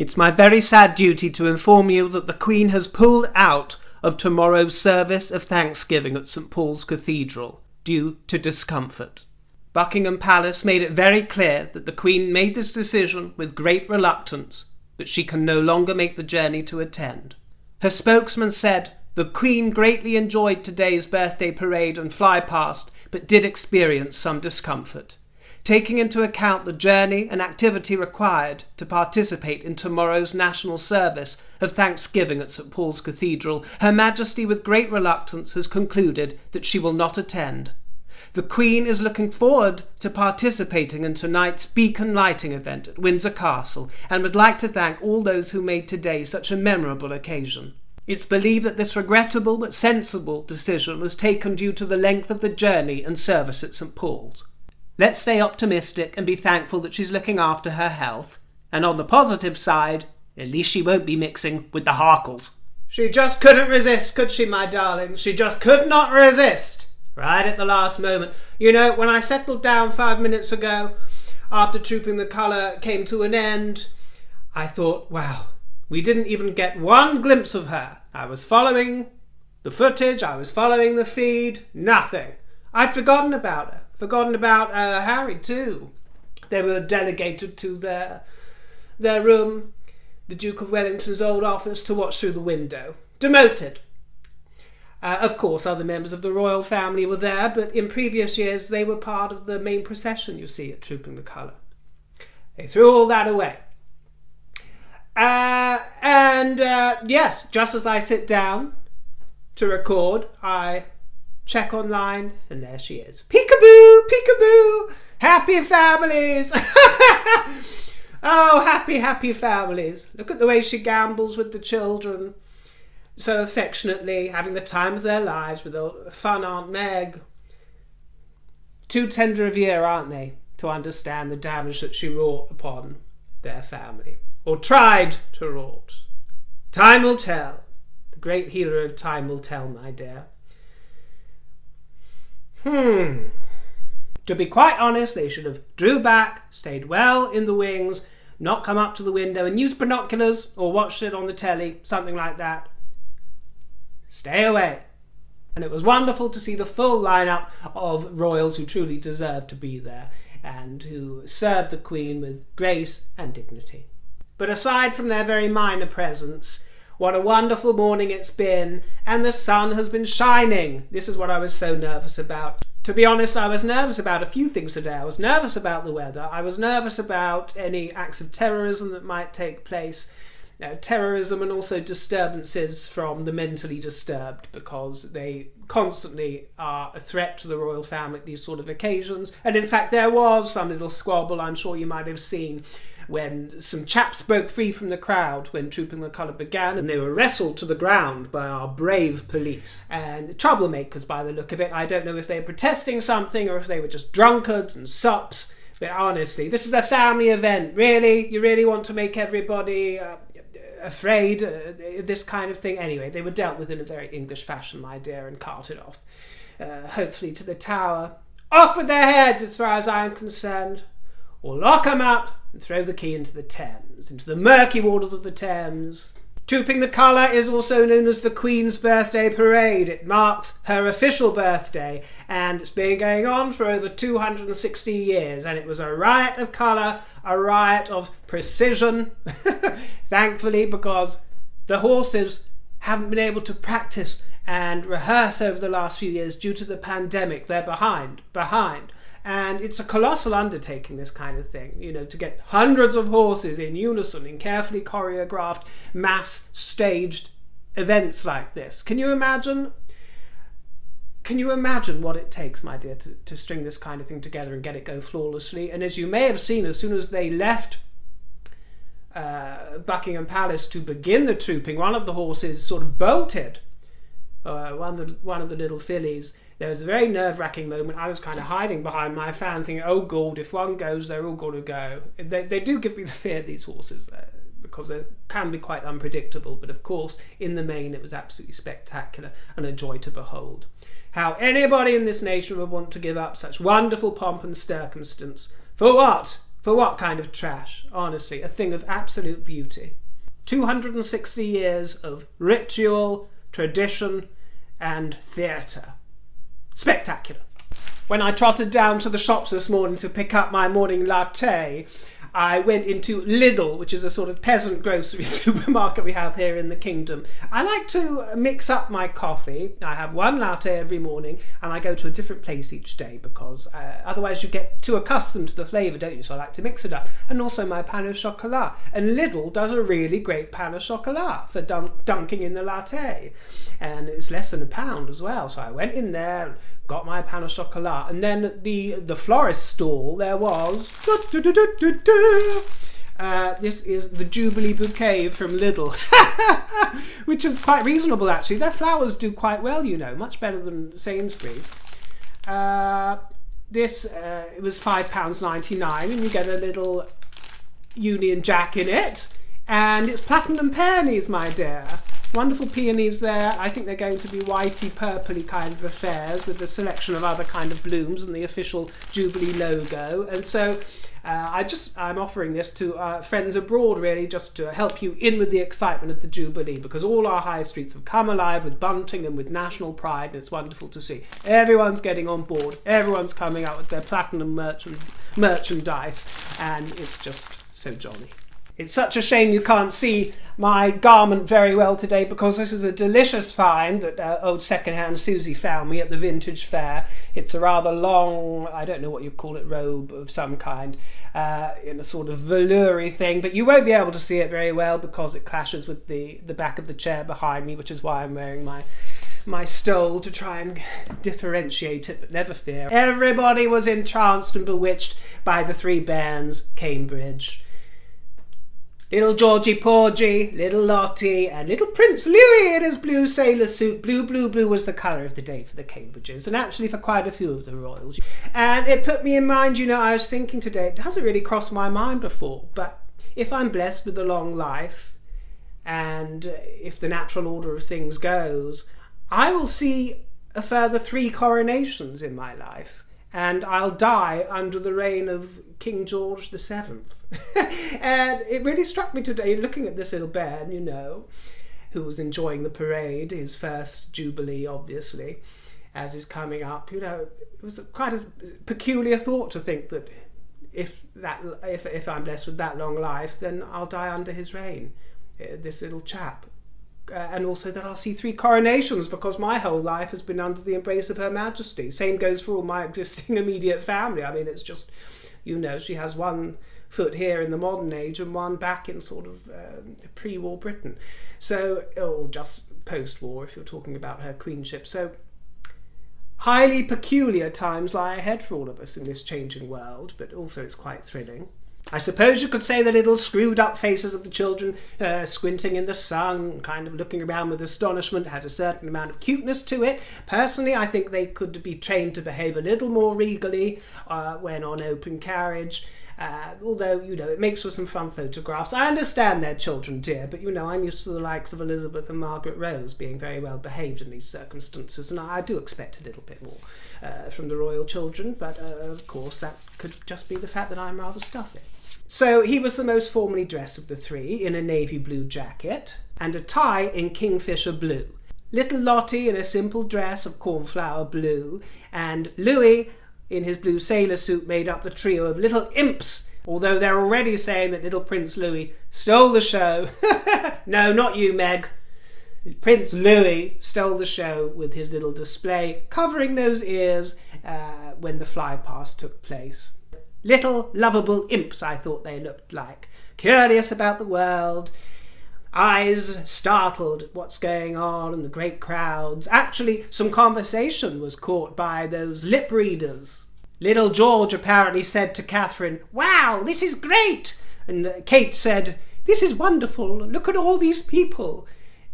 It's my very sad duty to inform you that the Queen has pulled out of tomorrow's service of Thanksgiving at St Paul's Cathedral due to discomfort. Buckingham Palace made it very clear that the Queen made this decision with great reluctance, but she can no longer make the journey to attend. Her spokesman said, "The Queen greatly enjoyed today's birthday parade and flypast, but did experience some discomfort. Taking into account the journey and activity required to participate in tomorrow's national service of Thanksgiving at St Paul's Cathedral, Her Majesty with great reluctance has concluded that she will not attend. The Queen is looking forward to participating in tonight's beacon lighting event at Windsor Castle and would like to thank all those who made today such a memorable occasion. It's believed that this regrettable but sensible decision was taken due to the length of the journey and service at St Paul's. Let's stay optimistic and be thankful that she's looking after her health. And on the positive side, at least she won't be mixing with the Harkles." She just couldn't resist, could she, my darling? She just could not resist. Right at the last moment. You know, when I settled down 5 minutes ago, after Trooping the Colour came to an end, I thought, wow, we didn't even get one glimpse of her. I was following the footage, I was following the feed, nothing. I'd forgotten about her. Forgotten about Harry too. They were delegated to their room, the Duke of Wellington's old office, to watch through the window. Demoted. Of course, other members of the royal family were there, but in previous years they were part of the main procession you see at Trooping the Colour. They threw all that away. Yes, just as I sit down to record, I check online, and there she is. Peekaboo! Peekaboo! Happy families! Oh, happy families. Look at the way she gambles with the children. So affectionately, having the time of their lives with a fun Aunt Meg. Too tender of year, aren't they, to understand the damage that she wrought upon their family. Or tried to wrought. Time will tell. The great healer of time will tell, my dear. To be quite honest, they should have drew back, stayed well in the wings, not come up to the window and used binoculars or watched it on the telly, something like that. Stay away. And it was wonderful to see the full lineup of royals who truly deserved to be there and who served the Queen with grace and dignity. But aside from their very minor presence, what a wonderful morning it's been, and the sun has been shining. This is what I was so nervous about. To be honest, I was nervous about a few things today. I was nervous about the weather. I was nervous about any acts of terrorism that might take place. Terrorism and also disturbances from the mentally disturbed, because they constantly are a threat to the royal family at these sort of occasions. And in fact, there was some little squabble, I'm sure you might have seen, when some chaps broke free from the crowd when Trooping the Colour began, and they were wrestled to the ground by our brave police. And troublemakers, by the look of it. I don't know if they were protesting something or if they were just drunkards and sops. But honestly, this is a family event. Really? You really want to make everybody afraid? This kind of thing? Anyway, they were dealt with in a very English fashion, my dear, and carted off. Hopefully to the Tower. Off with their heads, as far as I am concerned. Or lock them up and throw the key into the Thames, into the murky waters of the Thames. Trooping the Colour is also known as the Queen's Birthday Parade. It marks her official birthday, and it's been going on for over 260 years, and it was a riot of colour, a riot of precision, thankfully, because the horses haven't been able to practice and rehearse over the last few years due to the pandemic. They're behind. And it's a colossal undertaking, this kind of thing, you know, to get hundreds of horses in unison in carefully choreographed, mass staged events like this. Can you imagine what it takes, my dear, to string this kind of thing together and get it go flawlessly? And as you may have seen, as soon as they left Buckingham Palace to begin the trooping, one of the horses sort of bolted, one of the little fillies. There was a very nerve-wracking moment. I was kind of hiding behind my fan thinking, oh God, if one goes, they're all going to go. They do give me the fear, these horses, because they can be quite unpredictable. But of course, in the main, it was absolutely spectacular and a joy to behold. How anybody in this nation would want to give up such wonderful pomp and circumstance. For what? For what kind of trash? Honestly, a thing of absolute beauty. 260 years of ritual, tradition, and theatre. Spectacular. When I trotted down to the shops this morning to pick up my morning latte, I went into Lidl, which is a sort of peasant grocery supermarket we have here in the kingdom. I like to mix up my coffee. I have one latte every morning and I go to a different place each day because otherwise you get too accustomed to the flavour, don't you? So I like to mix it up. And also my pain au chocolat. And Lidl does a really great pain au chocolat for dunking in the latte. And it's less than £1 as well. So I went in there, got my pain au chocolat, and then the florist stall there was this is the Jubilee bouquet from Lidl, which is quite reasonable actually. Their flowers do quite well, you know, much better than Sainsbury's. It was £5.99 and you get a little Union Jack in it, and it's platinum peonies, my dear. Wonderful peonies there. I think they're going to be whitey purpley kind of affairs with a selection of other kind of blooms and the official Jubilee logo. And so I'm offering this to friends abroad, really, just to help you in with the excitement of the Jubilee, because all our high streets have come alive with bunting and with national pride, and it's wonderful to see. Everyone's getting on board. Everyone's coming out with their platinum merchandise, and it's just so jolly. It's such a shame you can't see my garment very well today, because this is a delicious find that old second-hand Susie found me at the vintage fair. It's a rather long, I don't know what you call it, robe of some kind, in a sort of velour-y thing, but you won't be able to see it very well because it clashes with the back of the chair behind me, which is why I'm wearing my stole to try and differentiate it, but never fear. Everybody was entranced and bewitched by the three bairns, Cambridge. Little Georgie Porgy, little Lottie, and little Prince Louis in his blue sailor suit. Blue was the colour of the day for the Cambridges, and actually for quite a few of the royals. And it put me in mind, you know, I was thinking today, it hasn't really crossed my mind before, but if I'm blessed with a long life, and if the natural order of things goes, I will see a further 3 coronations in my life, and I'll die under the reign of King George VII. And it really struck me today, looking at this little bairn, you know, who was enjoying the parade, his first Jubilee, obviously, as he's coming up. You know, it was quite a peculiar thought to think that if I'm blessed with that long life, then I'll die under his reign, this little chap. And also that I'll see 3 coronations, because my whole life has been under the embrace of Her Majesty. Same goes for all my existing immediate family. I mean, it's just, you know, she has one foot here in the modern age and one back in sort of pre-war Britain. So, or just post-war if you're talking about her queenship. So, highly peculiar times lie ahead for all of us in this changing world, but also it's quite thrilling. I suppose you could say the little screwed up faces of the children squinting in the sun, kind of looking around with astonishment, has a certain amount of cuteness to it. Personally, I think they could be trained to behave a little more regally when on open carriage. Although, you know, it makes for some fun photographs. I understand they're children, dear, but, you know, I'm used to the likes of Elizabeth and Margaret Rose being very well behaved in these circumstances, and I do expect a little bit more from the royal children, but, of course, that could just be the fact that I'm rather stuffy. So he was the most formally dressed of the 3, in a navy blue jacket and a tie in kingfisher blue. Little Lottie in a simple dress of cornflower blue, and Louis in his blue sailor suit made up the trio of little imps, although they're already saying that little Prince Louis stole the show. No, not you, Meg. Prince Louis stole the show with his little display, covering those ears when the flypast took place. Little lovable imps, I thought they looked like, curious about the world, eyes startled at what's going on in the great crowds. Actually, some conversation was caught by those lip readers. Little George apparently said to Catherine, "Wow, this is great!" And Kate said, "This is wonderful, look at all these people."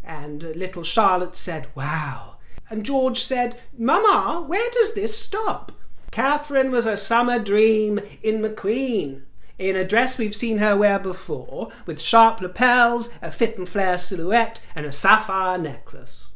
And little Charlotte said, "Wow." And George said, "Mama, where does this stop?" Catherine was a summer dream in McQueen, in a dress we've seen her wear before, with sharp lapels, a fit and flare silhouette, and a sapphire necklace.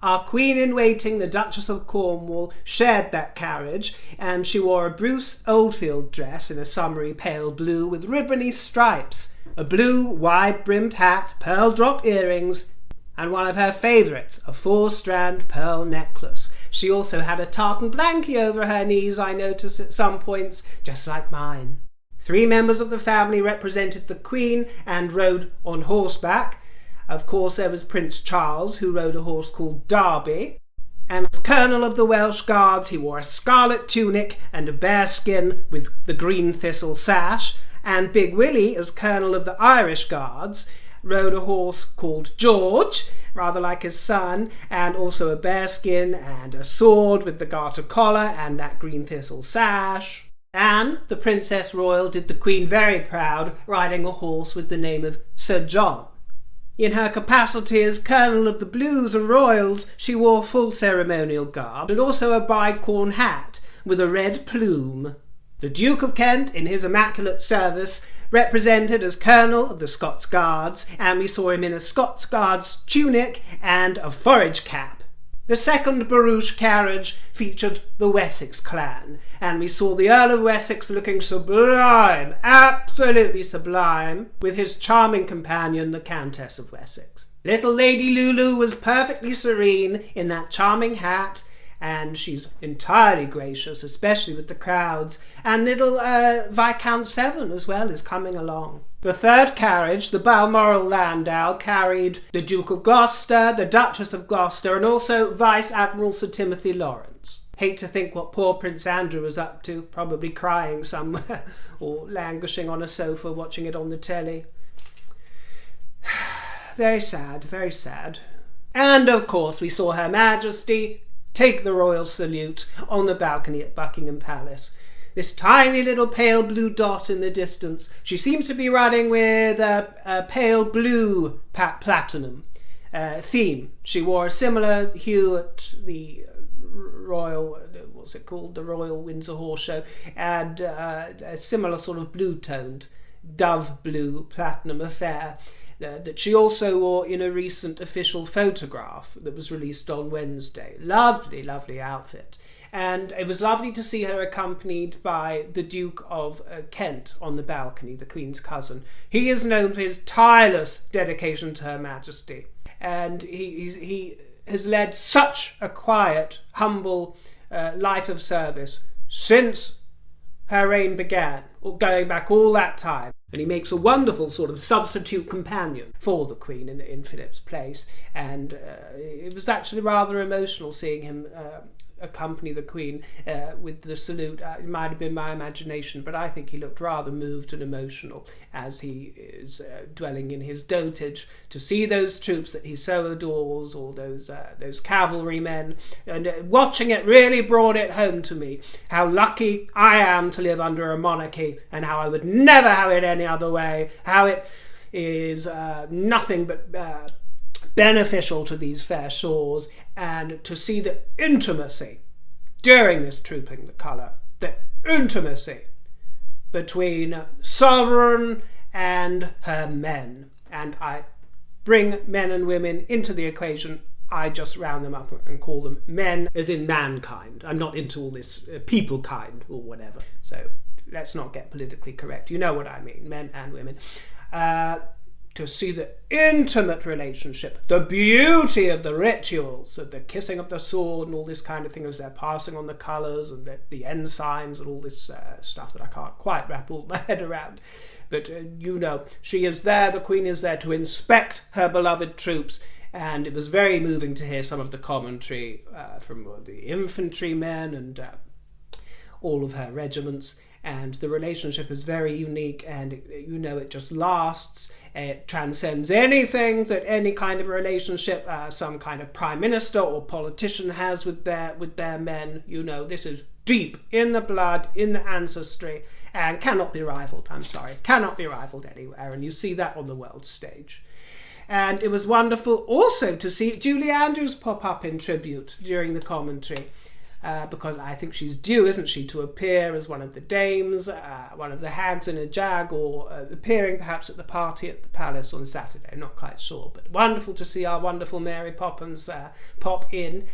Our Queen-in-Waiting, the Duchess of Cornwall, shared that carriage, and she wore a Bruce Oldfield dress in a summery pale blue with ribbony stripes, a blue wide-brimmed hat, pearl drop earrings, and one of her favourites, a 4-strand pearl necklace. She also had a tartan blankie over her knees, I noticed at some points, just like mine. 3 members of the family represented the Queen and rode on horseback. Of course, there was Prince Charles, who rode a horse called Derby, and as Colonel of the Welsh Guards he wore a scarlet tunic and a bearskin with the green thistle sash, and Big Willie, as Colonel of the Irish Guards, rode a horse called George, rather like his son, and also a bearskin and a sword with the garter collar and that green thistle sash. Anne, the Princess Royal, did the Queen very proud, riding a horse with the name of Sir John. In her capacity as Colonel of the Blues and Royals, she wore full ceremonial garb, and also a bicorn hat with a red plume. The Duke of Kent, in his immaculate service, represented as Colonel of the Scots Guards, and we saw him in a Scots Guards tunic and a forage cap. The second barouche carriage featured the Wessex clan, and we saw the Earl of Wessex looking sublime, absolutely sublime, with his charming companion, the Countess of Wessex. Little Lady Lulu was perfectly serene in that charming hat, and she's entirely gracious, especially with the crowds, and little Viscount Severn as well is coming along. The third carriage, the Balmoral landau, carried the Duke of Gloucester, the Duchess of Gloucester, and also Vice Admiral Sir Timothy Lawrence. Hate to think what poor Prince Andrew was up to, probably crying somewhere, or languishing on a sofa watching it on the telly. Very sad, very sad. And of course we saw Her Majesty take the royal salute on the balcony at Buckingham Palace. This tiny little pale blue dot in the distance. She seems to be running with a pale blue platinum theme. She wore a similar hue at the Royal, what's it called, the Royal Windsor Horse Show, and a similar sort of blue-toned dove blue platinum affair that she also wore in a recent official photograph that was released on Wednesday. Lovely, lovely outfit. And it was lovely to see her accompanied by the Duke of Kent on the balcony, the Queen's cousin. He is known for his tireless dedication to Her Majesty, and he has led such a quiet, humble life of service since her reign began, going back all that time. And he makes a wonderful sort of substitute companion for the Queen in Philip's place. And it was actually rather emotional seeing him accompany the Queen with the salute. It might have been my imagination, but I think he looked rather moved and emotional as he is dwelling in his dotage to see those troops that he so adores, all those cavalrymen, and watching it really brought it home to me how lucky I am to live under a monarchy, and how I would never have it any other way, how it is nothing but beneficial to these fair shores, and to see the intimacy during this trooping the colour, the intimacy between sovereign and her men. And I bring men and women into the equation. I just round them up and call them men, as in mankind. I'm not into all this people kind or whatever. So let's not get politically correct. You know what I mean, men and women. To see the intimate relationship, the beauty of the rituals, of the kissing of the sword and all this kind of thing as they're passing on the colours and the ensigns and all this stuff that I can't quite wrap all my head around. But she is there, the Queen is there to inspect her beloved troops, and it was very moving to hear some of the commentary from the infantrymen and all of her regiments. And the relationship is very unique, and it just lasts. It transcends anything that any kind of relationship some kind of prime minister or politician has with their men. This is deep in the blood, in the ancestry, and cannot be rivaled. Cannot be rivaled anywhere, and you see that on the world stage. And it was wonderful also to see Julie Andrews pop up in tribute during the commentary. because I think she's due, isn't she, to appear as one of the dames, one of the hags in a jag, or appearing perhaps at the party at the palace on Saturday. I'm not quite sure, but wonderful to see our wonderful Mary Poppins pop in.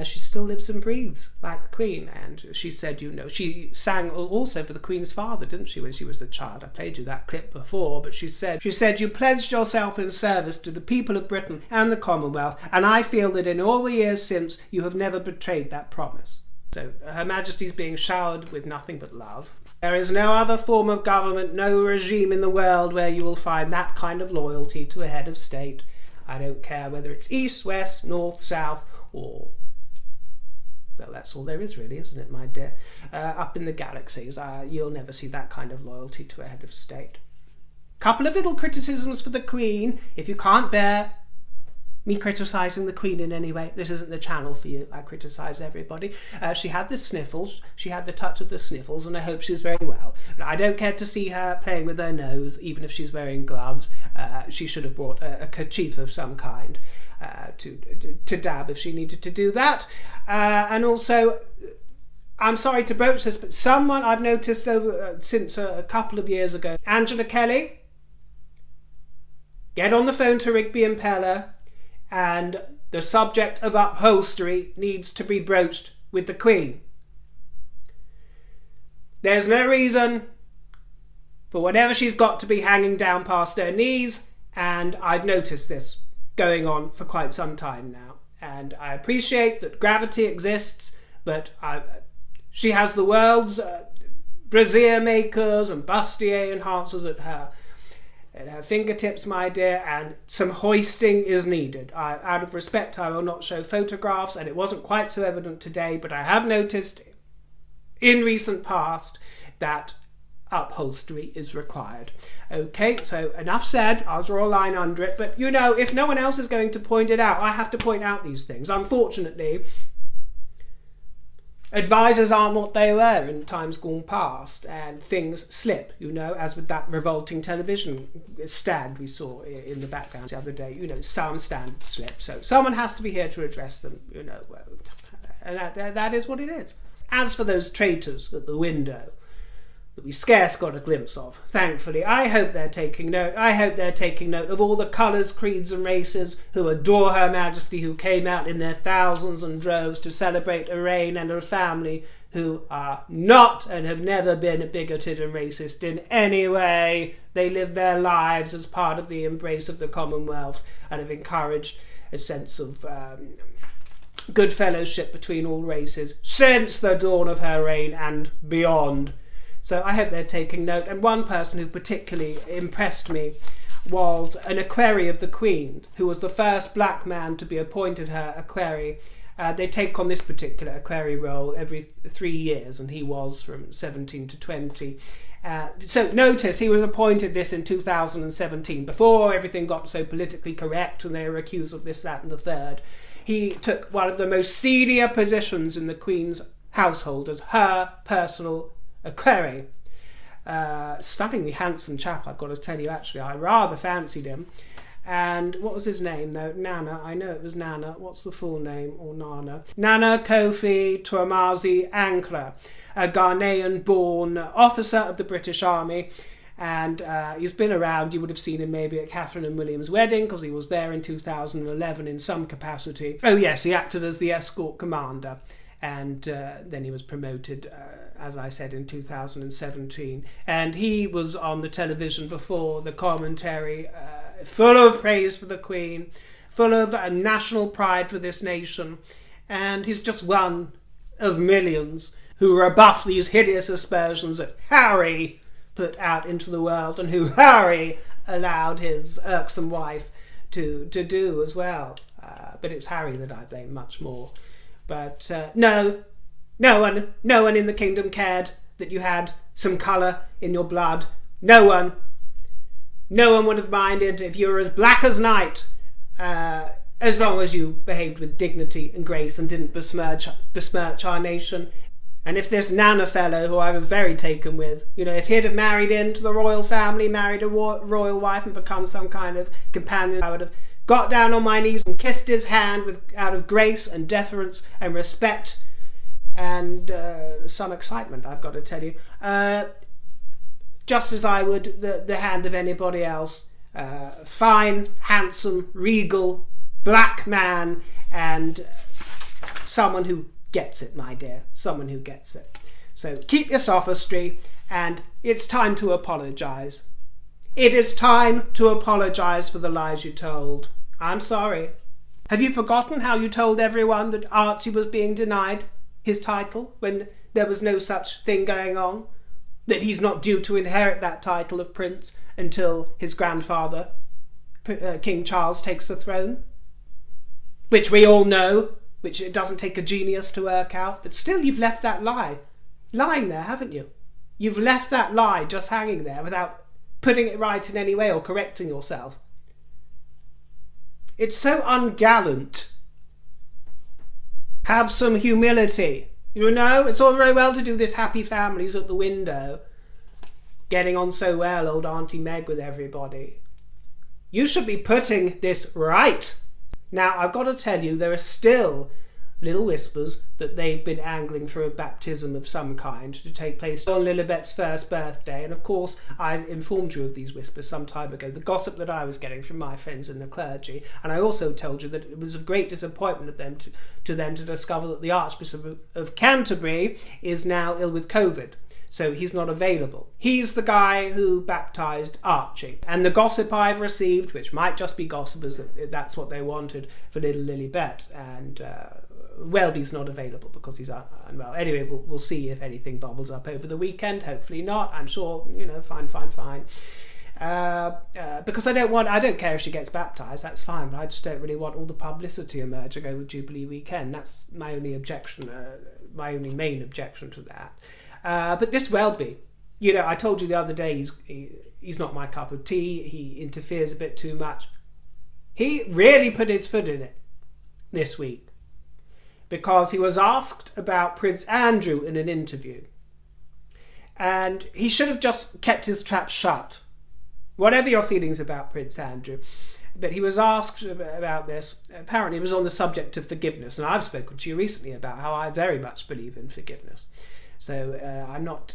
She still lives and breathes like the Queen, and she said, she sang also for the Queen's father, didn't she, when she was a child? I played you that clip before, but she said, "You pledged yourself in service to the people of Britain and the Commonwealth, and I feel that in all the years since, you have never betrayed that promise." So Her Majesty's being showered with nothing but love. There is no other form of government, no regime in the world where you will find that kind of loyalty to a head of state. I don't care whether it's east, west, north, south, or... well, that's all there is really, isn't it, my dear? Up in the galaxies, you'll never see that kind of loyalty to a head of state. Couple of little criticisms for the Queen. If you can't bear me criticising the Queen in any way, this isn't the channel for you. I criticise everybody. She had the sniffles. She had the touch of the sniffles, and I hope she's very well. I don't care to see her playing with her nose, even if she's wearing gloves. She should have brought a kerchief of some kind. To dab if she needed to do that. And also, I'm sorry to broach this, but someone I've noticed since a couple of years ago, Angela Kelly, get on the phone to Rigby and Peller, and the subject of upholstery needs to be broached with the Queen. There's no reason for whatever she's got to be hanging down past her knees, and I've noticed this going on for quite some time now, and I appreciate that gravity exists, but she has the world's brassiere makers and bustier enhancers at her fingertips, my dear, and some hoisting is needed. Out of respect, I will not show photographs, and it wasn't quite so evident today, but I have noticed in recent past that upholstery is required. Okay, so enough said. I'll draw a line under it, but if no one else is going to point it out, I have to point out these things. Unfortunately, advisors aren't what they were in times gone past, and things slip, as with that revolting television stand we saw in the background the other day. Some standards slip, so someone has to be here to address them, and that is what it is. As for those traitors at the window that we scarce got a glimpse of, thankfully, I hope they're taking note. I hope they're taking note of all the colours, creeds and races who adore Her Majesty, who came out in their thousands and droves to celebrate a reign, and her family, who are not and have never been bigoted and racist in any way. They live their lives as part of the embrace of the Commonwealth and have encouraged a sense of good fellowship between all races since the dawn of her reign and beyond. So I hope they're taking note. And one person who particularly impressed me was an equerry of the Queen, who was the first black man to be appointed her equerry. They take on this particular equerry role every 3 years, and he was from 17 to 20. So notice he was appointed this in 2017, before everything got so politically correct and they were accused of this, that and the third. He took one of the most senior positions in the Queen's household as her personal equerry. Stunningly handsome chap, I've got to tell you. Actually, I rather fancied him. And what was his name though? Nana. I know it was Nana. What's the full name? Or Nana? Nana Kofi Twamazi Ankara, a Ghanaian born officer of the British Army, and he's been around. You would have seen him maybe at Catherine and William's wedding, because he was there in 2011 in some capacity. Oh yes, he acted as the escort commander, and then he was promoted as I said, in 2017. And he was on the television before the commentary, full of praise for the Queen, full of national pride for this nation. And he's just one of millions who rebuff these hideous aspersions that Harry put out into the world, and who Harry allowed his irksome wife to do as well. But it's Harry that I blame much more. But no one in the kingdom cared that you had some colour in your blood. No one would have minded if you were as black as night, as long as you behaved with dignity and grace and didn't besmirch our nation. And if this Nana fellow, who I was very taken with, if he'd have married into the royal family, married a royal wife and become some kind of companion, I would have got down on my knees and kissed his hand out of grace and deference and respect, and some excitement, I've got to tell you. Just as I would the hand of anybody else. Fine, handsome, regal, black man, and someone who gets it, my dear. Someone who gets it. So keep your sophistry, and it's time to apologise. It is time to apologise for the lies you told. I'm sorry. Have you forgotten how you told everyone that Archie was being denied his title when there was no such thing going on? That he's not due to inherit that title of prince until his grandfather, King Charles, takes the throne? Which we all know, which it doesn't take a genius to work out. But still, you've left that lie lying there, haven't you? You've left that lie just hanging there without putting it right in any way or correcting yourself. It's so ungallant. Have some humility. You know, it's all very well to do this happy families at the window, getting on so well, old Auntie Meg, with everybody. You should be putting this right. Now, I've got to tell you, there are still little whispers that they've been angling for a baptism of some kind to take place on Lilibet's first birthday. And of course, I informed you of these whispers some time ago, the gossip that I was getting from my friends in the clergy. And I also told you that it was of great disappointment of them to discover that the Archbishop of Canterbury is now ill with COVID. So he's not available. He's the guy who baptised Archie. And the gossip I've received, which might just be gossipers, that's what they wanted for little Lilibet. And Welby's not available because he's unwell. Anyway, we'll see if anything bubbles up over the weekend. Hopefully not. I'm sure, fine. Because I don't care if she gets baptised, that's fine, but I just don't really want all the publicity emerging over Jubilee weekend. That's my only objection, my only main objection to that. But this Welby, I told you the other day he's not my cup of tea. He interferes a bit too much. He really put his foot in it this week because he was asked about Prince Andrew in an interview. And he should have just kept his trap shut. Whatever your feelings about Prince Andrew. But he was asked about this. Apparently it was on the subject of forgiveness. And I've spoken to you recently about how I very much believe in forgiveness. So I'm not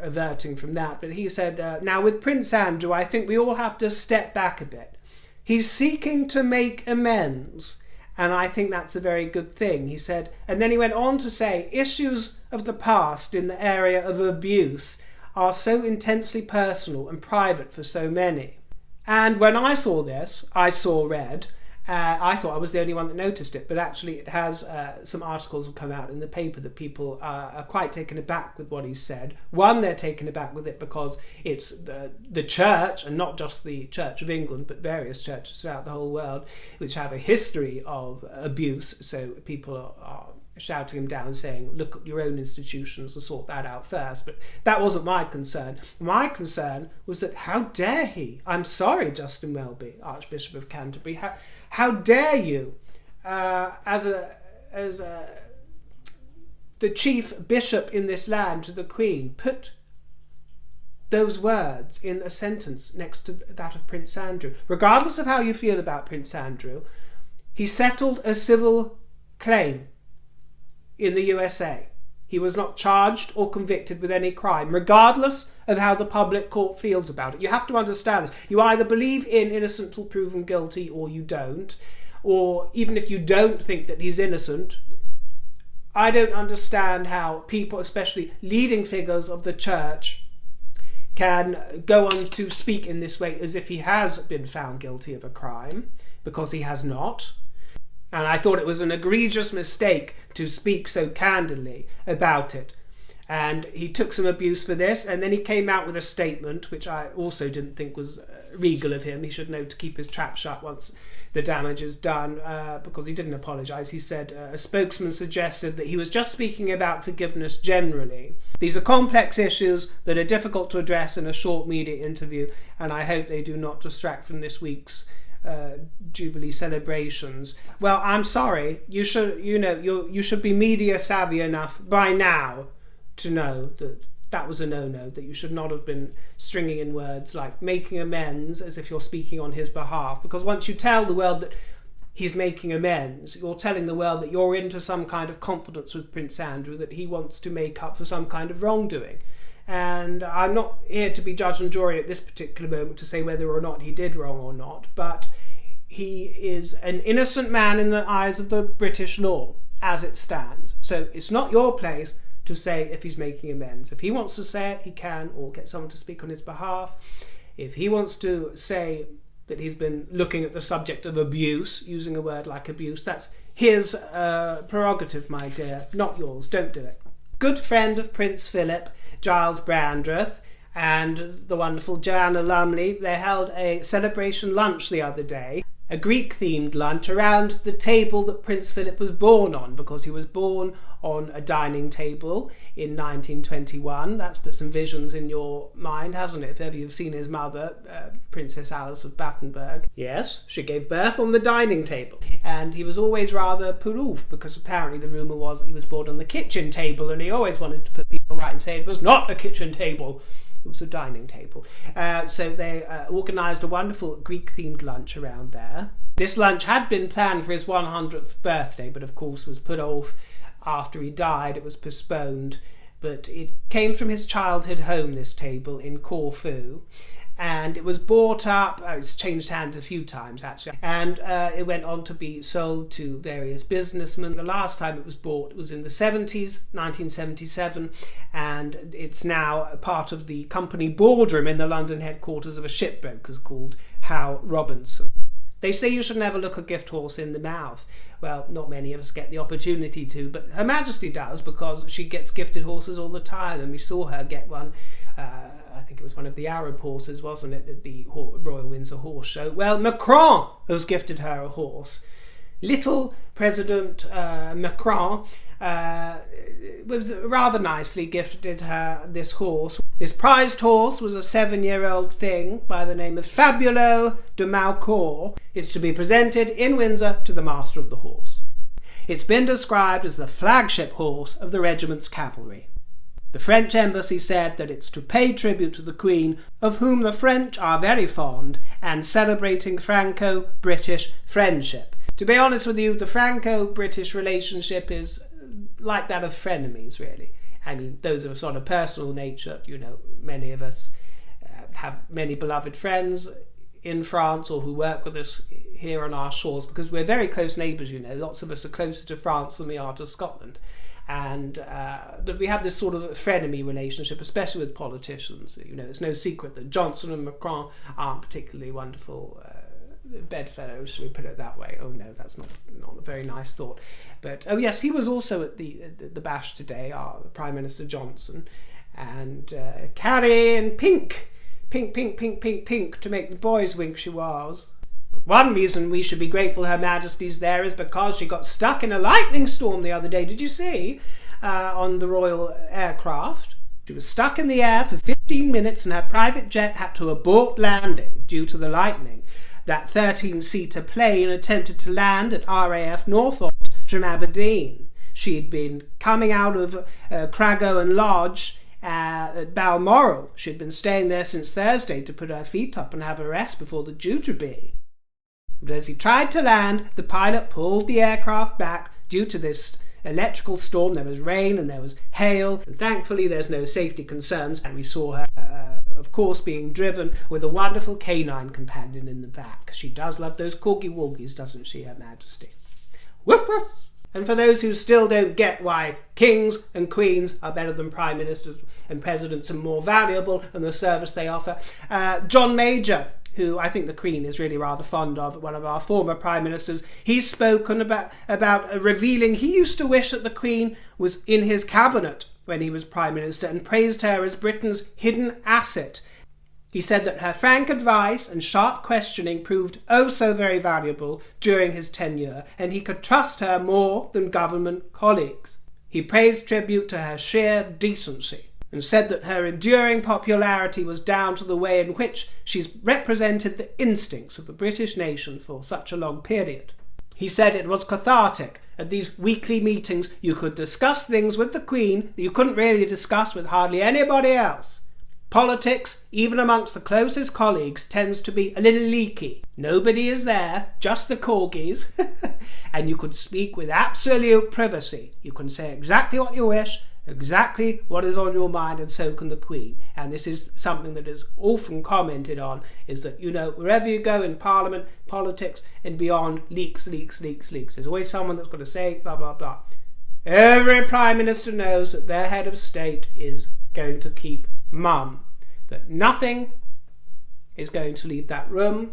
averting from that. But he said, now with Prince Andrew, I think we all have to step back a bit. He's seeking to make amends. And I think that's a very good thing, he said. And then he went on to say, issues of the past in the area of abuse are so intensely personal and private for so many. And when I saw this, I saw red. I thought I was the only one that noticed it, but actually it has some articles have come out in the paper that people are quite taken aback with what he said. One, they're taken aback with it because it's the church, and not just the Church of England, but various churches throughout the whole world, which have a history of abuse. So people are shouting him down, saying, look at your own institutions and sort that out first. But that wasn't my concern. My concern was that how dare he? I'm sorry, Justin Welby, Archbishop of Canterbury. How dare you, as the chief bishop in this land to the Queen, put those words in a sentence next to that of Prince Andrew? Regardless of how you feel about Prince Andrew, he settled a civil claim in the USA. He was not charged or convicted with any crime, regardless of how the public court feels about it. You have to understand this. You either believe in innocent till proven guilty or you don't. Or even if you don't think that he's innocent, I don't understand how people, especially leading figures of the church, can go on to speak in this way as if he has been found guilty of a crime, because he has not. And I thought it was an egregious mistake to speak so candidly about it. And he took some abuse for this, and then he came out with a statement, which I also didn't think was regal of him. He should know to keep his trap shut once the damage is done, because he didn't apologise. He said a spokesman suggested that he was just speaking about forgiveness generally. These are complex issues that are difficult to address in a short media interview, and I hope they do not distract from this week's Jubilee celebrations. Well, I'm sorry. You should be media savvy enough by now to know that that was a no-no, that you should not have been stringing in words like making amends as if you're speaking on his behalf. Because once you tell the world that he's making amends. You're telling the world that you're into some kind of confidence with Prince Andrew, that he wants to make up for some kind of wrongdoing. And I'm not here to be judge and jury at this particular moment to say whether or not he did wrong or not, but he is an innocent man in the eyes of the British law as it stands. So it's not your place to say if he's making amends. If he wants to say it, he can, or get someone to speak on his behalf. If he wants to say that he's been looking at the subject of abuse, using a word like abuse, that's his prerogative, my dear, not yours. Don't do it. Good friend of Prince Philip, Giles Brandreth, and the wonderful Joanna Lumley, they held a celebration lunch the other day, a Greek-themed lunch around the table that Prince Philip was born on, because he was born on a dining table in 1921. That's put some visions in your mind, hasn't it? If ever you've seen his mother, Princess Alice of Battenberg. Yes, she gave birth on the dining table. And he was always rather put off, because apparently the rumour was that he was born on the kitchen table, and he always wanted to put people right and say it was not a kitchen table. It was a dining table. So they organised a wonderful Greek-themed lunch around there. This lunch had been planned for his 100th birthday, but of course was put off after he died. It was postponed. But it came from his childhood home, this table, in Corfu. And it was bought up, it's changed hands a few times actually, and it went on to be sold to various businessmen. The last time it was bought was in the 70s, 1977, and it's now a part of the company boardroom in the London headquarters of a shipbroker called Howe Robinson. They say you should never look a gift horse in the mouth. Well, not many of us get the opportunity to, but Her Majesty does, because she gets gifted horses all the time, and we saw her get one. I think it was one of the Arab horses, wasn't it, at the Royal Windsor Horse Show. Well, Macron has gifted her a horse. Little President Macron was rather nicely gifted her this horse. This prized horse was a 7-year-old thing by the name of Fabulo de Maucourt. It's to be presented in Windsor to the Master of the Horse. It's been described as the flagship horse of the regiment's cavalry. The French embassy said that it's to pay tribute to the Queen, of whom the French are very fond, and celebrating Franco-British friendship. To be honest with you, the Franco-British relationship is like that of frenemies, really. I mean, those of us on a personal nature, you know, many of us have many beloved friends in France or who work with us here on our shores, because we're very close neighbours, you know. Lots of us are closer to France than we are to Scotland. And that we have this sort of frenemy relationship, especially with politicians. You know, it's no secret that Johnson and Macron aren't particularly wonderful bedfellows, shall we put it that way. Oh no, that's not a very nice thought. But oh yes, he was also at the bash today, the Prime Minister Johnson, and Carrie in pink, to make the boys wink she was. One reason we should be grateful Her Majesty's there is because she got stuck in a lightning storm the other day. Did you see? On the Royal aircraft. She was stuck in the air for 15 minutes and her private jet had to abort landing due to the lightning. That 13-seater plane attempted to land at RAF Northolt from Aberdeen. She had been coming out of Cragowan Lodge at Balmoral. She had been staying there since Thursday to put her feet up and have a rest before the Jubilee. But as he tried to land, the pilot pulled the aircraft back due to this electrical storm. There was rain and there was hail, and thankfully there's no safety concerns, and we saw her of course being driven with a wonderful canine companion in the back. She does love those corgi-walgies, doesn't she, Her Majesty? Woof woof! And for those who still don't get why kings and queens are better than prime ministers and presidents and more valuable in the service they offer, John Major, who I think the Queen is really rather fond of, one of our former prime ministers, he's spoken about revealing he used to wish that the Queen was in his cabinet when he was prime minister, and praised her as Britain's hidden asset. He said that her frank advice and sharp questioning proved oh so very valuable during his tenure, and he could trust her more than government colleagues. He paid tribute to her sheer decency, and said that her enduring popularity was down to the way in which she's represented the instincts of the British nation for such a long period. He said it was cathartic. At these weekly meetings you could discuss things with the Queen that you couldn't really discuss with hardly anybody else. Politics, even amongst the closest colleagues, tends to be a little leaky. Nobody is there, just the corgis, and you can speak with absolute privacy. You can say exactly what you wish, exactly what is on your mind, and so can the Queen. And this is something that is often commented on, is that, wherever you go in Parliament, politics and beyond, leaks. There's always someone that's going to say blah, blah, blah. Every Prime Minister knows that their head of state is going to keep mum, that nothing is going to leave that room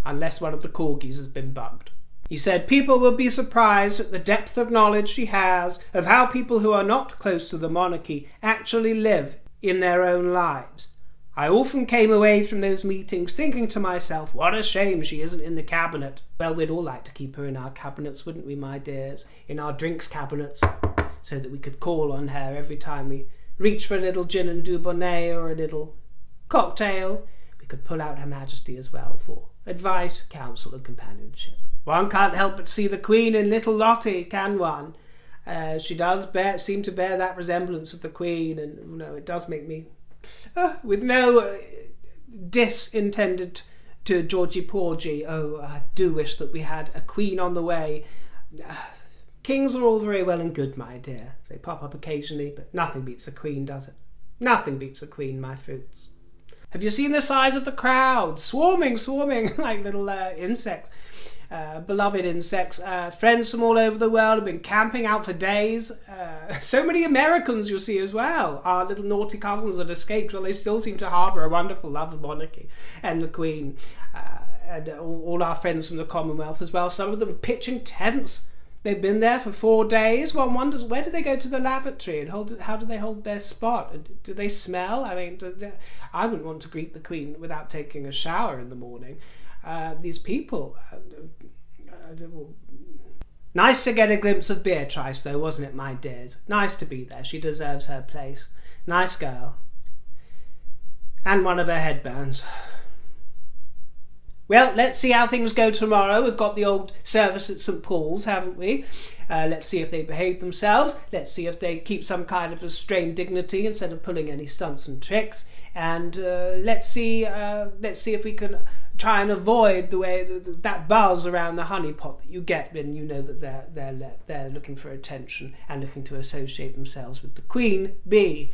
unless one of the corgis has been bugged. He said people will be surprised at the depth of knowledge she has of how people who are not close to the monarchy actually live in their own lives. I often came away from those meetings thinking to myself, what a shame she isn't in the cabinet. Well, we'd all like to keep her in our cabinets, wouldn't we, my dears? In our drinks cabinets, so that we could call on her every time we reach for a little gin and dubonnet or a little cocktail. We could pull out Her Majesty as well for advice, counsel and companionship. One can't help but see the Queen in little Lottie, can one? She does seem to bear that resemblance of the Queen, and it does make me, with no diss intended to Georgie Porgy, I do wish that we had a Queen on the way. Kings are all very well and good, my dear. They pop up occasionally, but nothing beats a Queen, does it? Nothing beats a Queen, my fruits. Have you seen the size of the crowd? Swarming like little insects. Beloved insects. Friends from all over the world have been camping out for days. So many Americans you'll see as well. Our little naughty cousins that escaped, well, they still seem to harbour a wonderful love of monarchy and the Queen. And all our friends from the Commonwealth as well. Some of them pitching tents. They've been there for 4 days. One wonders, where do they go to the lavatory and how do they hold their spot? Do they smell? I mean, I wouldn't want to greet the Queen without taking a shower in the morning. These people... Nice to get a glimpse of Beatrice, though, wasn't it, my dears? Nice to be there. She deserves her place. Nice girl. And one of her headbands. Well, let's see how things go tomorrow. We've got the old service at St Paul's, haven't we? Let's see if they behave themselves. Let's see if they keep some kind of restrained dignity instead of pulling any stunts and tricks. And let's see if we can try and avoid the way that buzz around the honeypot that you get when you know that they're looking for attention and looking to associate themselves with the Queen Bee.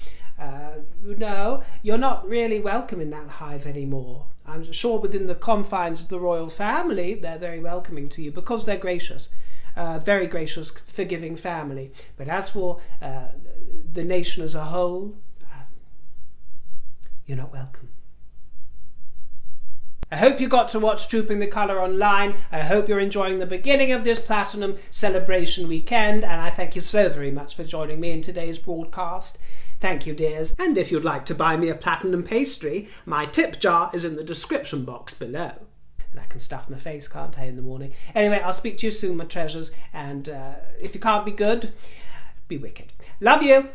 No, you're not really welcome in that hive anymore. I'm sure within the confines of the royal family, they're very welcoming to you because they're gracious. Very gracious, forgiving family. But as for the nation as a whole, you're not welcome. I hope you got to watch Trooping the Colour online. I hope you're enjoying the beginning of this Platinum celebration weekend, and I thank you so very much for joining me in today's broadcast. Thank you, dears. And if you'd like to buy me a platinum pastry, my tip jar is in the description box below. And I can stuff my face, can't I, in the morning? Anyway, I'll speak to you soon, my treasures. And if you can't be good, be wicked. Love you.